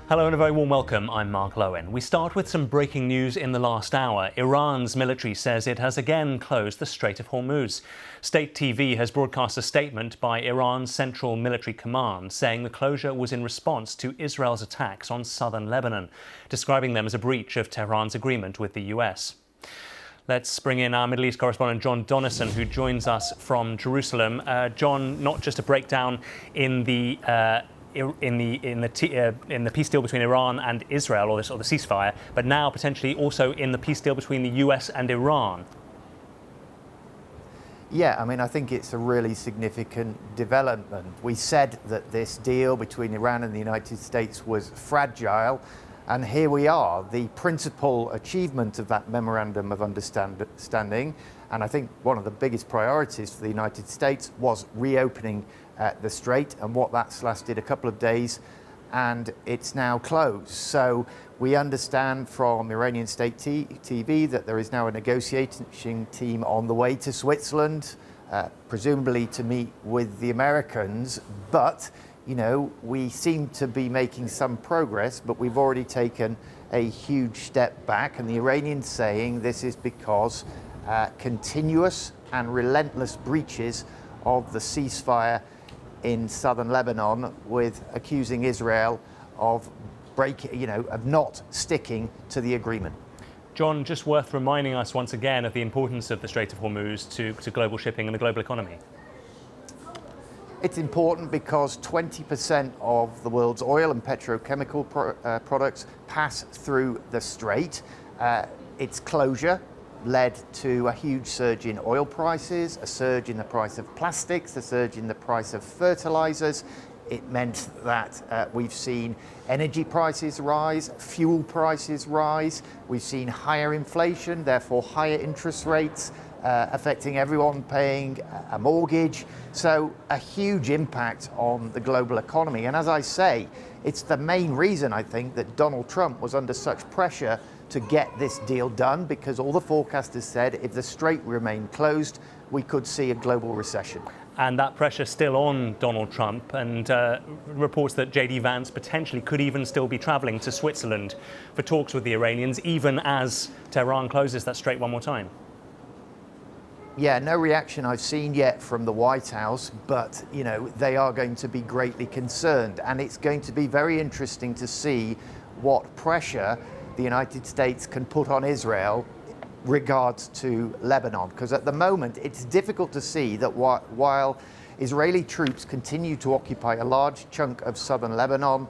Hello and a very warm welcome. I'm Mark Lowen. We start with some breaking news in the last hour. Iran's military says it has again closed the Strait of Hormuz. State TV has broadcast a statement by Iran's Central Military Command saying the closure was in response to Israel's attacks on southern Lebanon, describing them as a breach of Tehran's agreement with the US. Let's bring in our Middle East correspondent John Donnison, who joins us from Jerusalem. John, not just a breakdown in the peace deal between Iran and Israel, or the ceasefire, but now potentially also in the peace deal between the US and Iran. Yeah, I mean, I think it's a really significant development. We said that this deal between Iran and the United States was fragile, and here we are, the principal achievement of that memorandum of understanding. And I think one of the biggest priorities for the United States was reopening the strait, and what that's lasted a couple of days, and it's now closed. So we understand from Iranian state TV that there is now a negotiating team on the way to Switzerland, presumably to meet with the Americans. But, you know, we seem to be making some progress, but we've already taken a huge step back, and the Iranians saying this is because continuous and relentless breaches of the ceasefire in southern Lebanon, with accusing Israel of of not sticking to the agreement. John, just worth reminding us once again of the importance of the Strait of Hormuz to global shipping and the global economy. It's important because 20% of the world's oil and petrochemical products pass through the strait. Its closure led to a huge surge in oil prices, a surge in the price of plastics, a surge in the price of fertilizers. It meant that we've seen energy prices rise, fuel prices rise. We've seen higher inflation, therefore higher interest rates, affecting everyone paying a mortgage. So a huge impact on the global economy. And as I say, it's the main reason, I think, that Donald Trump was under such pressure to get this deal done, because all the forecasters said if the strait remained closed, we could see a global recession. And that pressure still on Donald Trump, and reports that JD Vance potentially could even still be traveling to Switzerland for talks with the Iranians, even as Tehran closes that strait one more time. Yeah, no reaction I've seen yet from the White House, but, you know, they are going to be greatly concerned. And it's going to be very interesting to see what pressure the United States can put on Israel regards to Lebanon, because at the moment it's difficult to see that while Israeli troops continue to occupy a large chunk of southern Lebanon,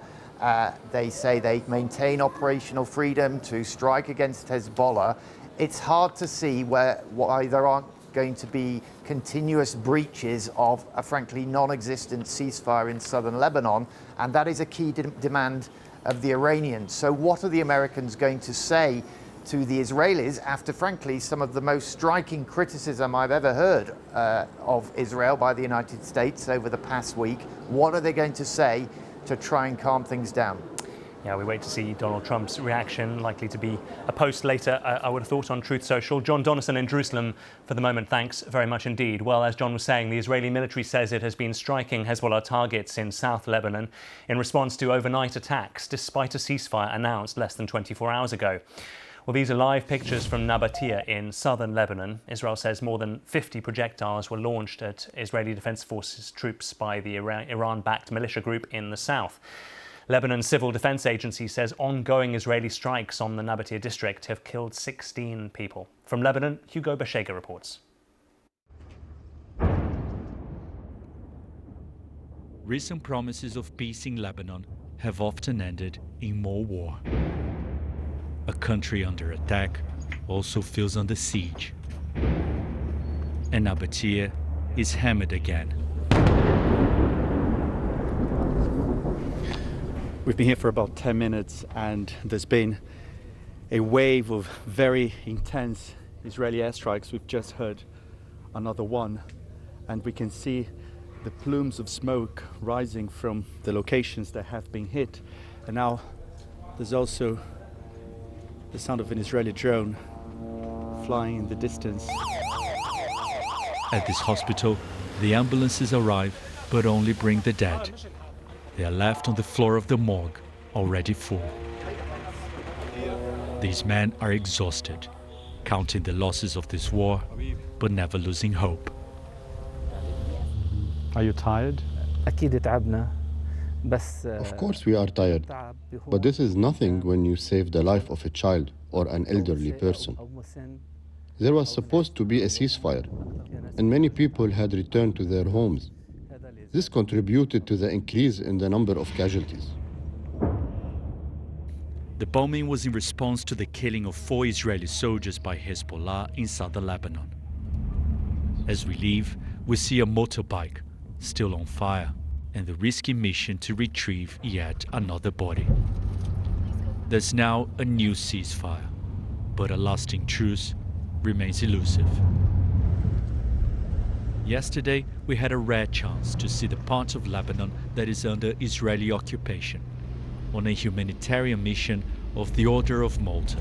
they say they maintain operational freedom to strike against Hezbollah. It's hard to see why there aren't going to be continuous breaches of a frankly non-existent ceasefire in southern Lebanon, and that is a key demand of the Iranians. So what are the Americans going to say to the Israelis after, frankly, some of the most striking criticism I've ever heard of Israel by the United States over the past week? What are they going to say to try and calm things down? Yeah, we wait to see Donald Trump's reaction, likely to be a post later, I would have thought, on Truth Social. John Donnison in Jerusalem for the moment, thanks very much indeed. Well, as John was saying, the Israeli military says it has been striking Hezbollah targets in South Lebanon in response to overnight attacks, despite a ceasefire announced less than 24 hours ago. Well, these are live pictures from Nabatea in southern Lebanon. Israel says more than 50 projectiles were launched at Israeli Defense Forces troops by the Iran-backed militia group in the south. Lebanon's Civil Defense Agency says ongoing Israeli strikes on the Nabatea district have killed 16 people. From Lebanon, Hugo Bashega reports. Recent promises of peace in Lebanon have often ended in more war. A country under attack also feels under siege. And Nabatea is hammered again. We've been here for about 10 minutes, and there's been a wave of very intense Israeli airstrikes. We've just heard another one, and we can see the plumes of smoke rising from the locations that have been hit. And now there's also the sound of an Israeli drone flying in the distance. At this hospital, the ambulances arrive but only bring the dead. They are left on the floor of the morgue already full. These men are exhausted, counting the losses of this war, but never losing hope. Are you tired? Of course we are tired, but this is nothing when you save the life of a child or an elderly person. There was supposed to be a ceasefire, and many people had returned to their homes. This contributed to the increase in the number of casualties. The bombing was in response to the killing of 4 Israeli soldiers by Hezbollah in southern Lebanon. As we leave, we see a motorbike still on fire and the risky mission to retrieve yet another body. There's now a new ceasefire, but a lasting truce remains elusive. Yesterday, we had a rare chance to see the part of Lebanon that is under Israeli occupation on a humanitarian mission of the Order of Malta.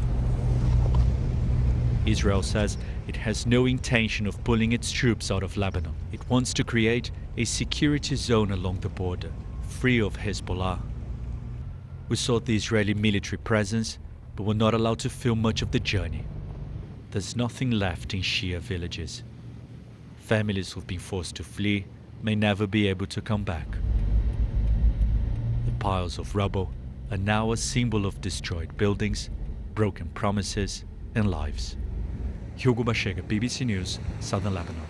Israel says it has no intention of pulling its troops out of Lebanon. It wants to create a security zone along the border, free of Hezbollah. We saw the Israeli military presence, but were not allowed to film much of the journey. There's nothing left in Shia villages. Families who've been forced to flee may never be able to come back. The piles of rubble are now a symbol of destroyed buildings, broken promises, and lives. Hugo Bashega, BBC News, Southern Lebanon.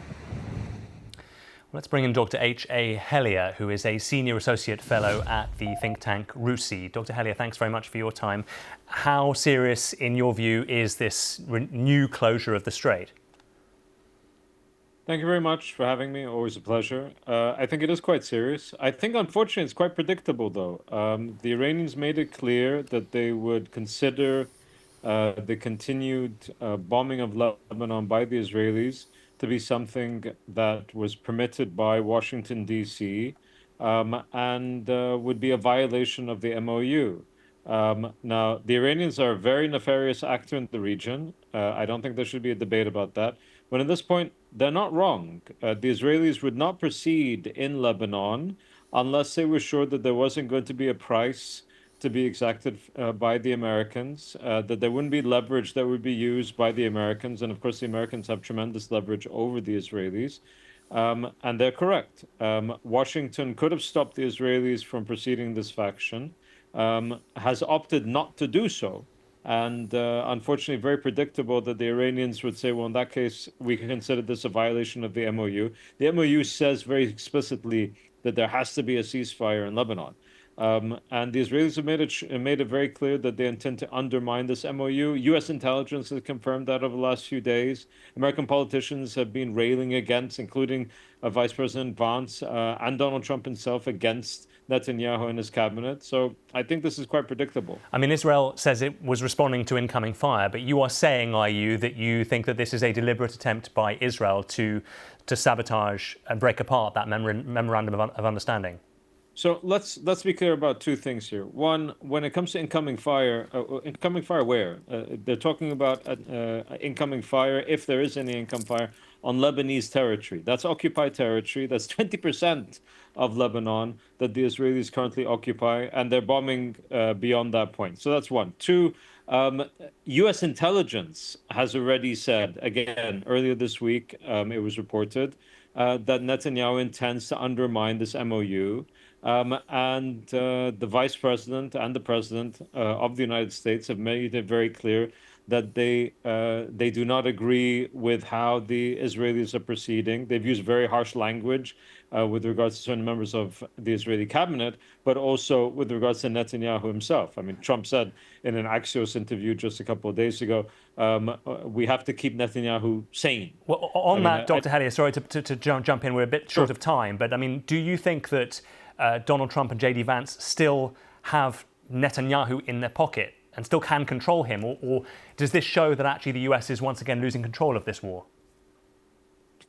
Let's bring in Dr. H.A. Hellier, who is a Senior Associate Fellow at the think tank RUSI. Dr. Hellier, thanks very much for your time. How serious, in your view, is this new closure of the Strait? Thank you very much for having me. Always a pleasure. I think it is quite serious. I think, unfortunately, it's quite predictable, though. The Iranians made it clear that they would consider the continued bombing of Lebanon by the Israelis to be something that was permitted by Washington, D.C., and would be a violation of the MOU. Now, the Iranians are a very nefarious actor in the region. I don't think there should be a debate about that. But at this point, they're not wrong. The Israelis would not proceed in Lebanon unless they were sure that there wasn't going to be a price to be exacted by the Americans, that there wouldn't be leverage that would be used by the Americans. And of course, the Americans have tremendous leverage over the Israelis. And they're correct. Washington could have stopped the Israelis from proceeding this faction, has opted not to do so. And unfortunately, very predictable that the Iranians would say, well, in that case, we can consider this a violation of the MOU. The MOU says very explicitly that there has to be a ceasefire in Lebanon. And the Israelis have made it very clear that they intend to undermine this MOU. U.S. intelligence has confirmed that over the last few days. American politicians have been railing against, including Vice-President Vance and Donald Trump himself, against Netanyahu and his cabinet. So I think this is quite predictable. I mean, Israel says it was responding to incoming fire, but you are saying, are you, that you think that this is a deliberate attempt by Israel to sabotage and break apart that memorandum of understanding? So let's be clear about two things here. One, when it comes to incoming fire where? They're talking about incoming fire, if there is any incoming fire, on Lebanese territory. That's occupied territory. That's 20% of Lebanon that the Israelis currently occupy, and they're bombing beyond that point. So that's one. Two, U.S. intelligence has already said, again, earlier this week, it was reported, that Netanyahu intends to undermine this MOU. And the Vice President and the President of the United States have made it very clear that they do not agree with how the Israelis are proceeding. They've used very harsh language with regards to certain members of the Israeli cabinet, but also with regards to Netanyahu himself. I mean, Trump said in an Axios interview just a couple of days ago, we have to keep Netanyahu sane. Well, on that, Dr. Hellier, sorry to jump in, we're a bit short of time, but I mean, do you think that Donald Trump and JD Vance still have Netanyahu in their pocket and still can control him? Or does this show that actually the US is once again losing control of this war?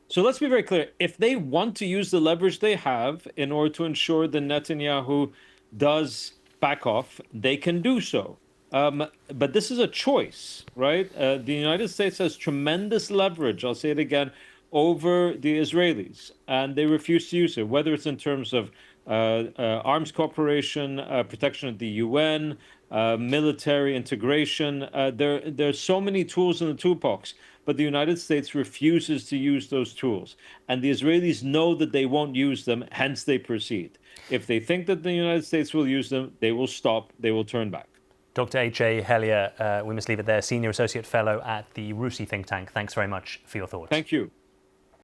So let's be very clear. If they want to use the leverage they have in order to ensure that Netanyahu does back off, they can do so. But this is a choice, right? The United States has tremendous leverage, I'll say it again, over the Israelis, and they refuse to use it, whether it's in terms of arms cooperation, protection of the UN, military integration. There's so many tools in the toolbox, but the United States refuses to use those tools. And the Israelis know that they won't use them, hence they proceed. If they think that the United States will use them, they will stop, they will turn back. Dr. H.A. Hellier, we must leave it there, Senior Associate Fellow at the RUSI think tank. Thanks very much for your thoughts. Thank you.